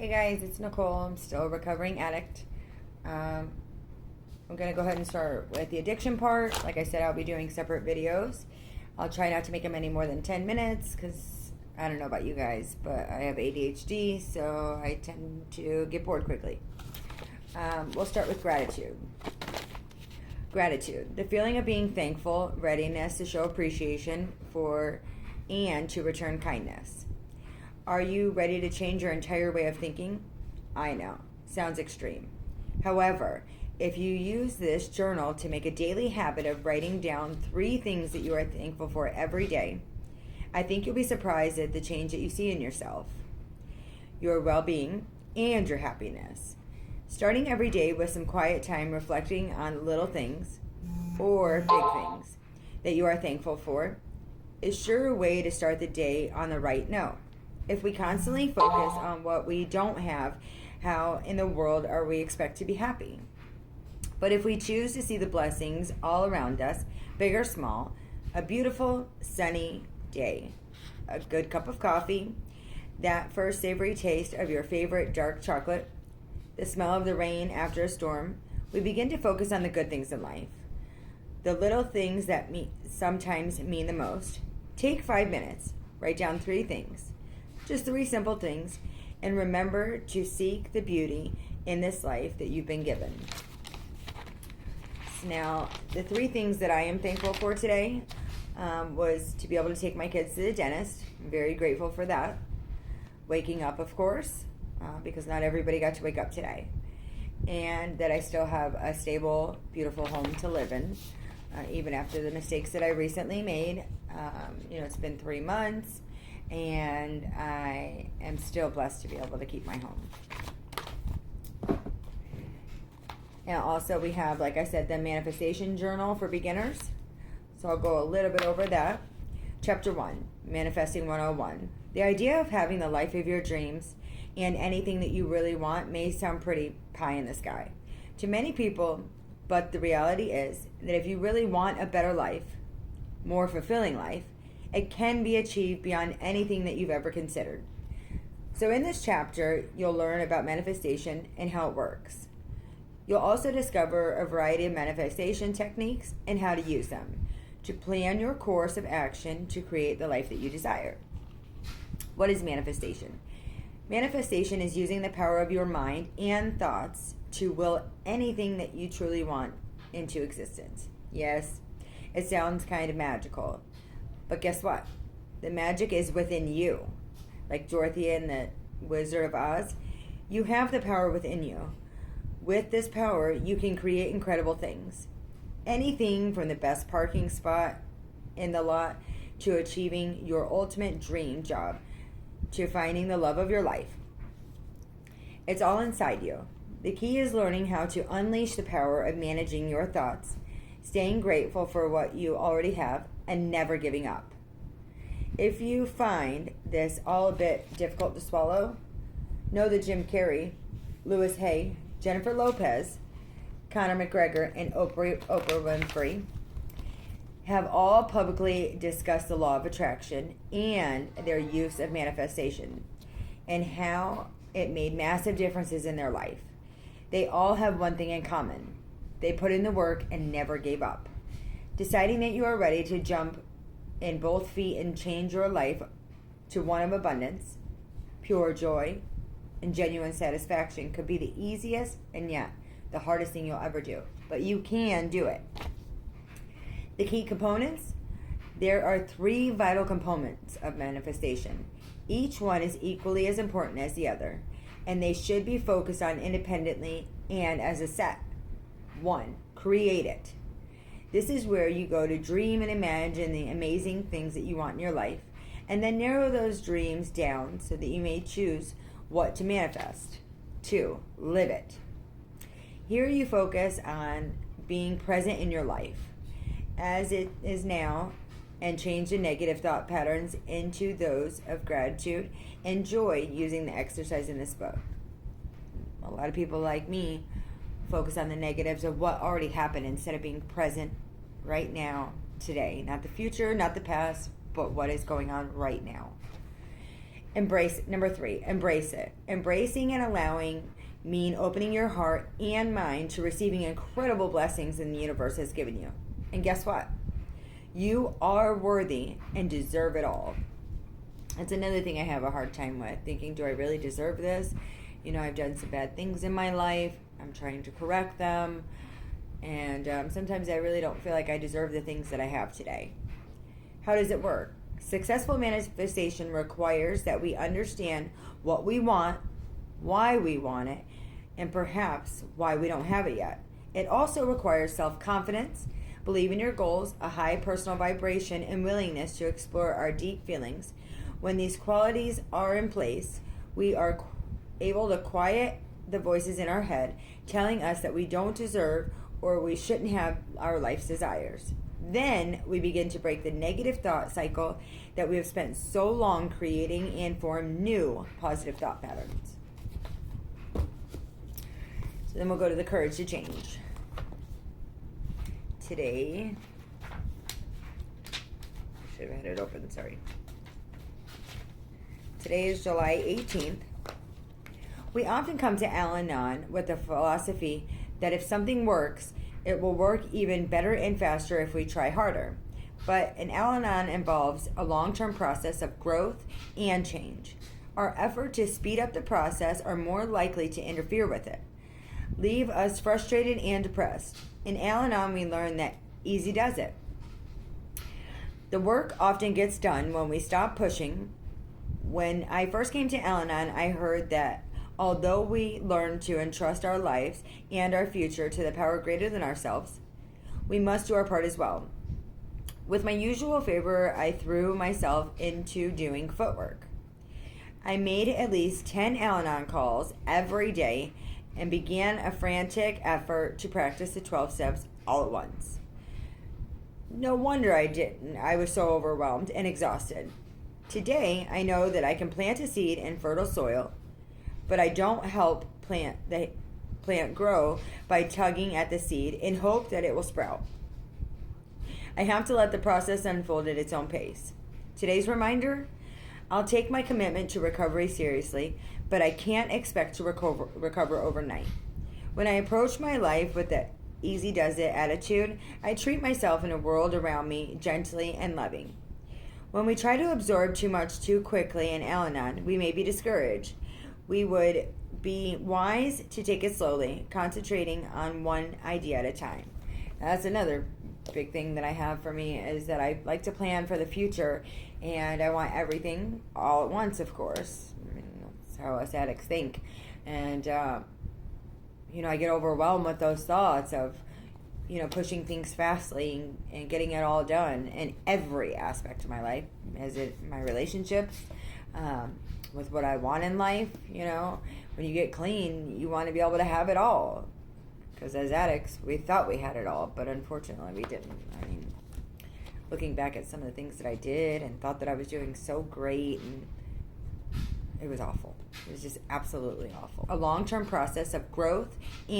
Hey guys, it's Nicole. I'm still a recovering addict. I'm going to go ahead and start with the addiction part. Like I said, I'll be doing separate videos. I'll try not to make them any more than 10 minutes because I don't know about you guys, but I have ADHD, so I tend to get bored quickly. We'll start with gratitude. Gratitude, the feeling of being thankful, readiness to show appreciation for, and to return kindness. Are you ready to change your entire way of thinking? I know, sounds extreme. However, if you use this journal to make a daily habit of writing down 3 things that you are thankful for every day, I think you'll be surprised at the change that you see in yourself, your well-being, and your happiness. Starting every day with some quiet time reflecting on little things or big things that you are thankful for is sure a way to start the day on the right note. If we constantly focus on what we don't have, how in the world are we expect to be happy? But if we choose to see the blessings all around us, big or small, a beautiful sunny day, a good cup of coffee, that first savory taste of your favorite dark chocolate, the smell of the rain after a storm, we begin to focus on the good things in life. The little things that sometimes mean the most. Take 5 minutes, write down 3 things. Just 3 simple things, and remember to seek the beauty in this life that you've been given. So now, the 3 things that I am thankful for today was to be able to take my kids to the dentist. I'm very grateful for that. Waking up, of course, because not everybody got to wake up today. And that I still have a stable, beautiful home to live in, even after the mistakes that I recently made. It's been 3 months. And I am still blessed to be able to keep my home. And also we have, like I said, the manifestation journal for beginners. So I'll go a little bit over that. Chapter 1, Manifesting 101. The idea of having the life of your dreams and anything that you really want may sound pretty pie in the sky to many people, but the reality is that if you really want a better life, more fulfilling life, it can be achieved beyond anything that you've ever considered. So in this chapter, you'll learn about manifestation and how it works. You'll also discover a variety of manifestation techniques and how to use them to plan your course of action to create the life that you desire. What is manifestation? Manifestation is using the power of your mind and thoughts to will anything that you truly want into existence. Yes, it sounds kind of magical. But guess what? The magic is within you. Like Dorothy and the Wizard of Oz, you have the power within you. With this power, you can create incredible things. Anything from the best parking spot in the lot to achieving your ultimate dream job to finding the love of your life. It's all inside you. The key is learning how to unleash the power of managing your thoughts, staying grateful for what you already have, and never giving up. If you find this all a bit difficult to swallow, know that Jim Carrey, Louis Hay, Jennifer Lopez, Conor McGregor, and Oprah Winfrey have all publicly discussed the law of attraction and their use of manifestation and how it made massive differences in their life. They all have one thing in common. They put in the work and never gave up. Deciding that you are ready to jump in both feet and change your life to one of abundance, pure joy, and genuine satisfaction could be the easiest and yet the hardest thing you'll ever do. But you can do it. The key components: there are 3 vital components of manifestation. Each one is equally as important as the other, and they should be focused on independently and as a set. 1, create it. This is where you go to dream and imagine the amazing things that you want in your life, and then narrow those dreams down so that you may choose what to manifest. 2, live it. Here you focus on being present in your life as it is now and change the negative thought patterns into those of gratitude and joy using the exercise in this book. A lot of people like me focus on the negatives of what already happened instead of being present right now, today. Not the future, not the past, but what is going on right now. Number 3, embrace it. Embracing and allowing mean opening your heart and mind to receiving incredible blessings in the universe has given you. And guess what? You are worthy and deserve it all. That's another thing I have a hard time with, thinking, do I really deserve this? I've done some bad things in my life. I'm trying to correct them. And sometimes I really don't feel like I deserve the things that I have today. How does it work? Successful manifestation requires that we understand what we want, why we want it, and perhaps why we don't have it yet. It also requires self-confidence, believe in your goals, a high personal vibration, and willingness to explore our deep feelings. When these qualities are in place, we are able to quiet the voices in our head telling us that we don't deserve or we shouldn't have our life's desires. Then we begin to break the negative thought cycle that we have spent so long creating and form new positive thought patterns. So then we'll go to the courage to change. Today, should have had it open, sorry. Today is July 18th. We often come to Al-Anon with the philosophy that if something works, it will work even better and faster if we try harder. But an Al-Anon involves a long-term process of growth and change. Our effort to speed up the process are more likely to interfere with it, leave us frustrated and depressed. In Al-Anon, we learn that easy does it. The work often gets done when we stop pushing. When I first came to Al-Anon, I heard that although we learn to entrust our lives and our future to the power greater than ourselves, we must do our part as well. With my usual favor, I threw myself into doing footwork. I made at least 10 Al-Anon calls every day and began a frantic effort to practice the 12 steps all at once. No wonder I didn't. I was so overwhelmed and exhausted. Today, I know that I can plant a seed in fertile soil, but I don't help the plant grow by tugging at the seed in hope that it will sprout. I have to let the process unfold at its own pace. Today's reminder, I'll take my commitment to recovery seriously, but I can't expect to recover overnight. When I approach my life with the easy does it attitude, I treat myself and the world around me gently and loving. When we try to absorb too much too quickly in Al-Anon, we may be discouraged. We would be wise to take it slowly, concentrating on one idea at a time. That's another big thing that I have for me, is that I like to plan for the future, and I want everything all at once, of course. That's how us addicts think. And, I get overwhelmed with those thoughts of, pushing things fastly and getting it all done in every aspect of my life, my relationships, with what I want in life. When you get clean, you want to be able to have it all. Because as addicts, we thought we had it all, but unfortunately we didn't. Looking back at some of the things that I did and thought that I was doing so great, and it was awful. It was just absolutely awful. A long-term process of growth and